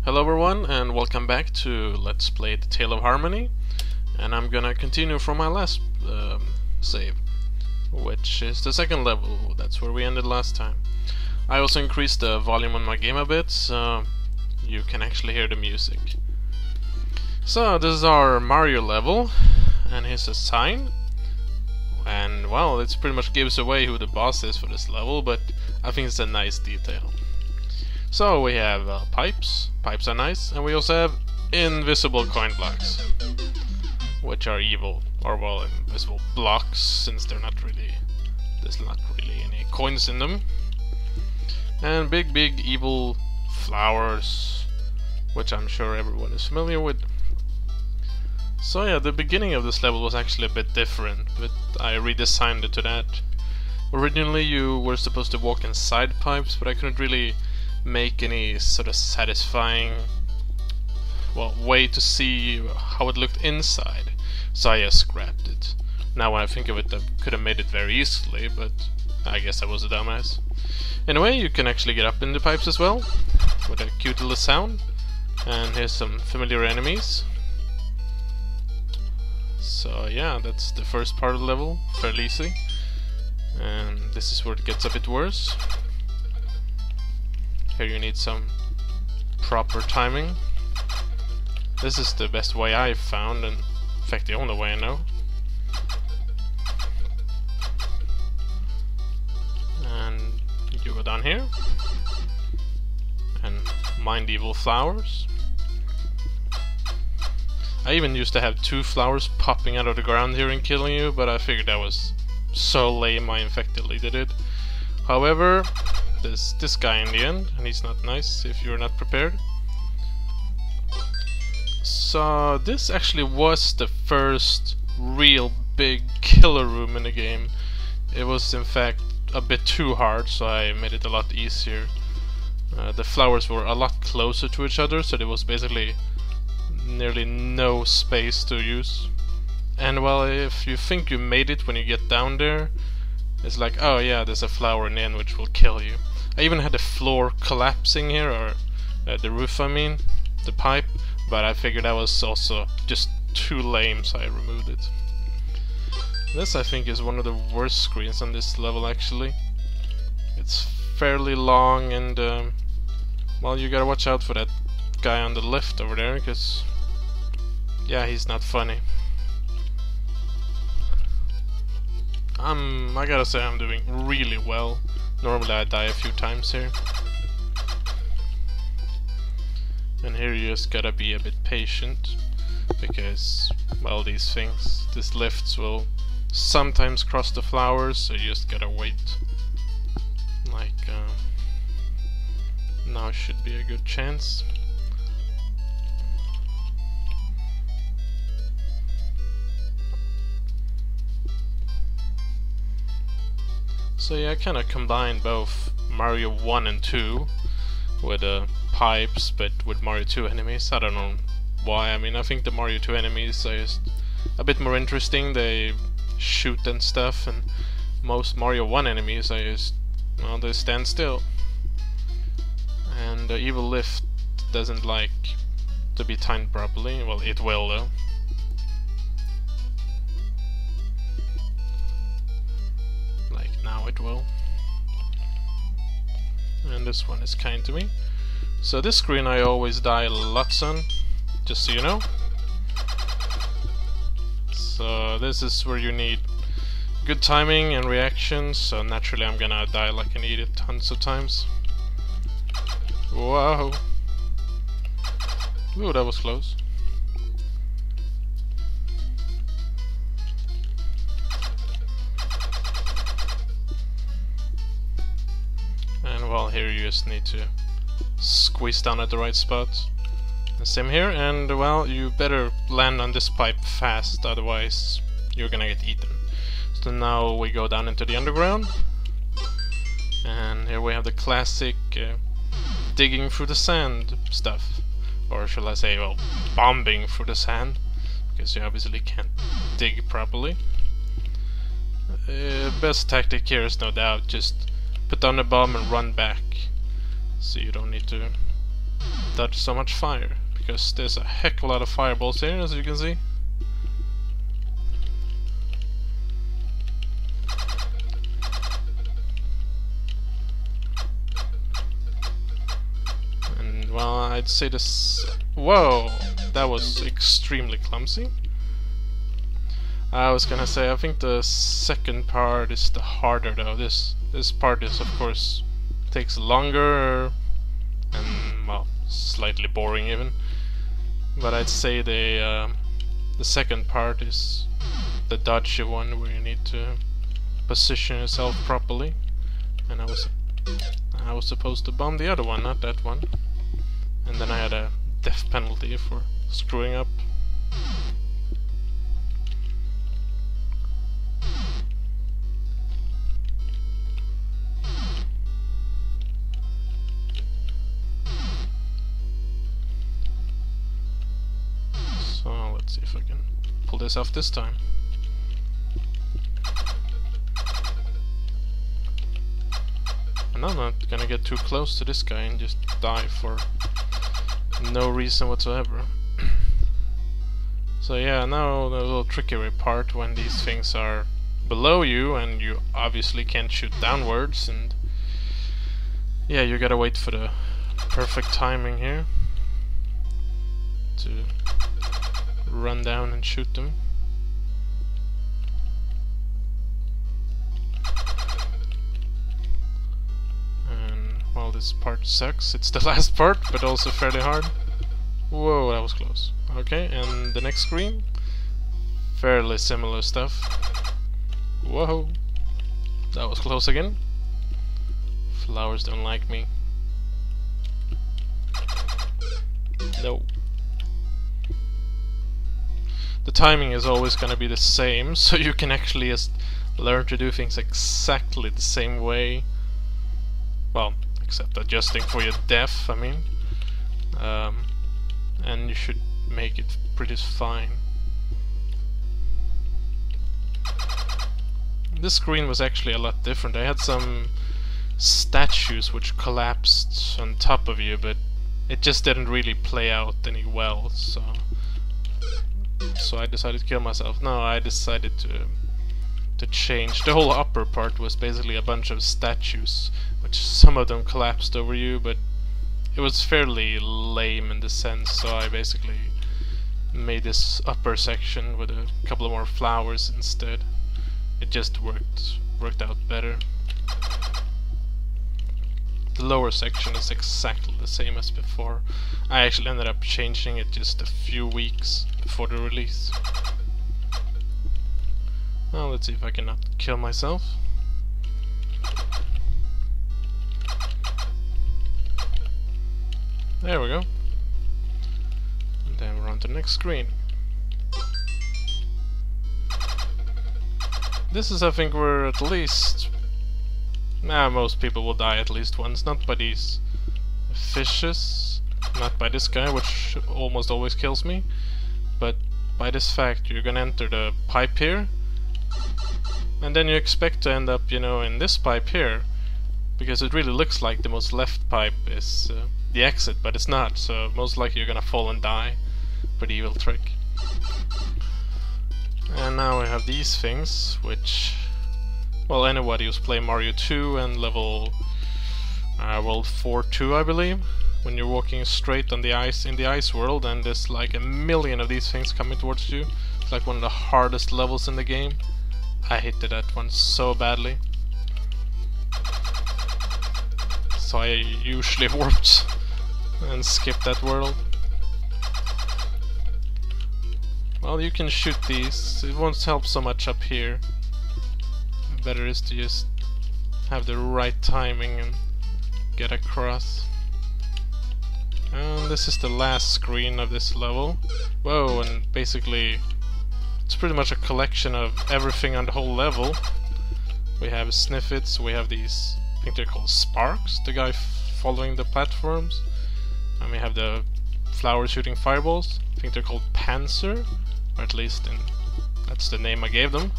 Hello everyone and welcome back to Let's Play The Tale of Harmony, and I'm gonna continue from my last save, which is the second level. That's where we ended last time. I also increased the volume on my game a bit, so you can actually hear the music. So this is our Mario level, and here's a sign, and well, it pretty much gives away who the boss is for this level, but I think it's a nice detail. So we have pipes are nice, and we also have invisible coin blocks, which are evil, or well, invisible blocks, since there's not really any coins in them. And big evil flowers, which I'm sure everyone is familiar with. So yeah, the beginning of this level was actually a bit different, but I redesigned it to that. Originally you were supposed to walk inside pipes, but I couldn't really make any sort of satisfying way to see how it looked inside, so I just scrapped it. Now when I think of it, I could have made it very easily, but I guess I was a dumbass. Anyway, you can actually get up in the pipes as well, with a cute little sound, and here's some familiar enemies. So yeah, that's the first part of the level, fairly easy, and this is where it gets a bit worse. Here you need some proper timing. This is the best way I've found, and in fact the only way I know. And you go down here and mind evil flowers. I even used to have 2 flowers popping out of the ground here and killing you, but I figured that was so lame I in fact deleted it. However, this guy in the end, and he's not nice if you're not prepared. So this actually was the first real big killer room in the game. It was in fact a bit too hard, so I made it a lot easier. The flowers were a lot closer to each other, so there was basically nearly no space to use. And well, if you think you made it when you get down there, it's like, oh yeah, there's a flower in the end which will kill you. I even had the floor collapsing here, or the roof I mean, the pipe, but I figured that was also just too lame, so I removed it. This I think is one of the worst screens on this level actually. It's fairly long, and well, you gotta watch out for that guy on the left over there, because yeah, he's not funny. I gotta say I'm doing really well. Normally I die a few times here. And here you just gotta be a bit patient, because, well, these lifts will sometimes cross the flowers, so you just gotta wait. Like, now should be a good chance. So yeah, I kind of combined both Mario 1 and 2 with pipes, but with Mario 2 enemies. I don't know why. I mean, I think the Mario 2 enemies are just a bit more interesting. They shoot and stuff, and most Mario 1 enemies are just, well, they stand still. And the evil lift doesn't like to be timed properly. Well, it will though. Now it will. And this one is kind to me. So this screen I always die lots on, just so you know. So this is where you need good timing and reactions, so naturally I'm gonna die like an idiot tons of times. Whoa! Ooh, that was close. Well, here you just need to squeeze down at the right spot. And same here, and well, you better land on this pipe fast, otherwise you're gonna get eaten. So now we go down into the underground, and here we have the classic digging through the sand stuff. Or shall I say, well, bombing through the sand, because you obviously can't dig properly. Best tactic here is no doubt just put down a bomb and run back, so you don't need to dodge so much fire, because there's a heck of a lot of fireballs here, as you can see. And well, I'd say this... Whoa! That was extremely clumsy. I was gonna say, I think the second part is the harder though. This part is, of course, takes longer and, well, slightly boring even. But I'd say the second part is the dodgy one, where you need to position yourself properly. And I was supposed to bomb the other one, not that one. And then I had a death penalty for screwing up. So let's see if I can pull this off this time. And I'm not gonna get too close to this guy and just die for no reason whatsoever. So yeah, now the little trickery part, when these things are below you and you obviously can't shoot downwards, and yeah, you gotta wait for the perfect timing here to run down and shoot them. And well, this part sucks. It's the last part, but also fairly hard. Whoa, that was close. Okay, and the next screen, fairly similar stuff. Whoa, that was close again. Flowers don't like me. No. The timing is always gonna be the same, so you can actually just learn to do things exactly the same way. Well, except adjusting for your death, I mean. And you should make it pretty fine. This screen was actually a lot different. I had some statues which collapsed on top of you, but it just didn't really play out any well, so I decided to kill myself. No, I decided to change. The whole upper part was basically a bunch of statues, which some of them collapsed over you, but it was fairly lame in the sense, so I basically made this upper section with a couple of more flowers instead. It just worked out better. The lower section is exactly the same as before. I actually ended up changing it just a few weeks before the release. Now let's see if I can not kill myself. There we go. And then we're on to the next screen. This is, I think, where at least... most people will die at least once. Not by these fishes, not by this guy, which almost always kills me, but by this fact. You're gonna enter the pipe here, and then you expect to end up, you know, in this pipe here, because it really looks like the most left pipe is the exit, but it's not, so most likely you're gonna fall and die. Pretty evil trick. And now we have these things, which, well, anybody who's playing Mario 2 and level World 4-2, I believe, when you're walking straight on the ice in the ice world, and there's like a million of these things coming towards you. It's like one of the hardest levels in the game. I hated that one so badly, so I usually warped and skipped that world. Well, you can shoot these. It won't help so much up here. Better is to just have the right timing and get across. And this is the last screen of this level. Whoa, and basically it's pretty much a collection of everything on the whole level. We have sniffits, we have these, I think they're called sparks, the guy following the platforms. And we have the flowers shooting fireballs. I think they're called Panzer, or at least that's the name I gave them.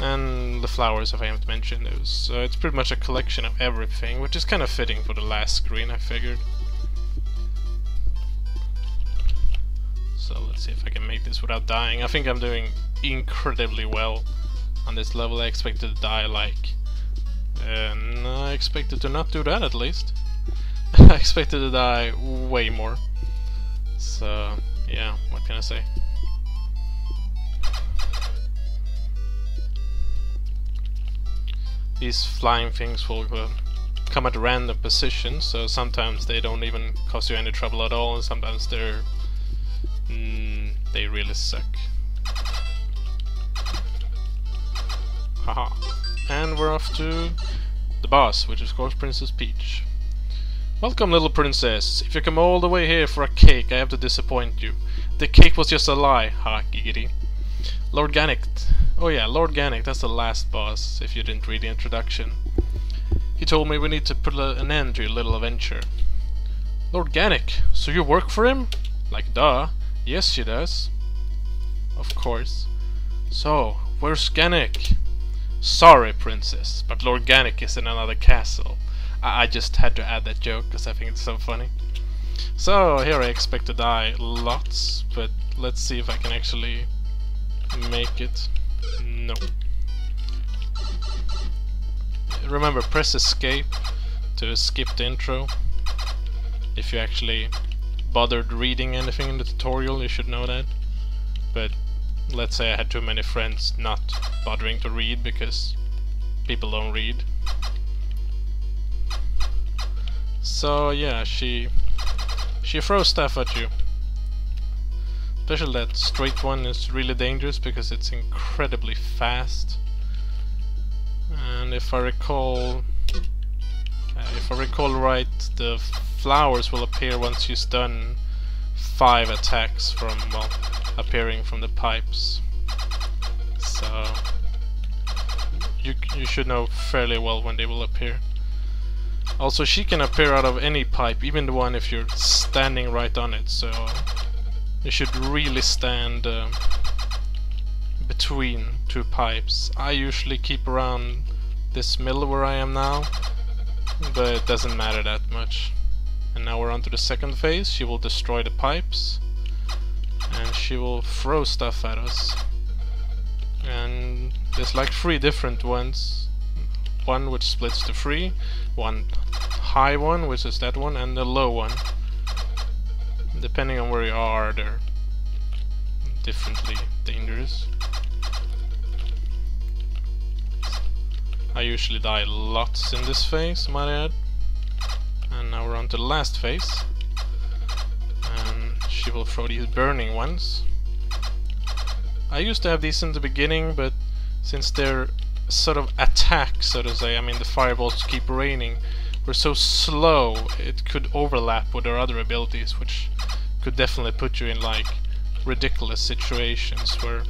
And the flowers, if I haven't mentioned those. So it's pretty much a collection of everything, which is kind of fitting for the last screen, I figured. So let's see if I can make this without dying. I think I'm doing incredibly well on this level. I expected to die like... I expected to not do that at least. I expected to die way more. So, yeah, what can I say? These flying things will come at random positions, so sometimes they don't even cause you any trouble at all, and sometimes they really suck. Haha. And we're off to the boss, which is of course Princess Peach. Welcome, little princess. If you come all the way here for a cake, I have to disappoint you. The cake was just a lie. Ha, giggity. Lord Gannick. Oh yeah, Lord Gannick, that's the last boss, if you didn't read the introduction. He told me we need to put an end to your little adventure. Lord Gannick, so you work for him? Like, duh. Yes, she does. Of course. So, where's Gannick? Sorry, princess, but Lord Gannick is in another castle. I just had to add that joke, because I think it's so funny. So, here I expect to die lots, but let's see if I can actually make it. No. Remember, press escape to skip the intro. If you actually bothered reading anything in the tutorial, you should know that. But let's say I had too many friends not bothering to read because people don't read. So yeah, she throws stuff at you. Especially that straight one is really dangerous because it's incredibly fast. And if I recall right, the flowers will appear once you stun 5 attacks from, well, appearing from the pipes. So you should know fairly well when they will appear. Also, she can appear out of any pipe, even the one if you're standing right on it, so you should really stand between 2 pipes. I usually keep around this middle where I am now, but it doesn't matter that much. And now we're on to the second phase. She will destroy the pipes, and she will throw stuff at us. And there's like 3 different ones. One which splits to 3, one high one, which is that one, and the low one. Depending on where you are, they're differently dangerous. I usually die lots in this phase, might I add. And now we're on to the last phase. And she will throw these burning ones. I used to have these in the beginning, but since they're sort of attack, so to say, I mean the fireballs keep raining, were so slow, it could overlap with her other abilities, which could definitely put you in like ridiculous situations where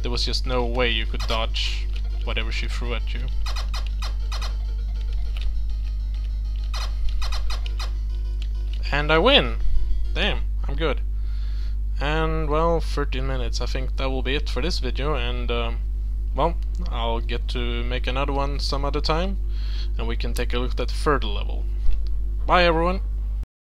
there was just no way you could dodge whatever she threw at you. And I win! Damn, I'm good. And well, 13 minutes. I think that will be it for this video, and well, I'll get to make another one some other time, and we can take a look at the third level. Bye everyone!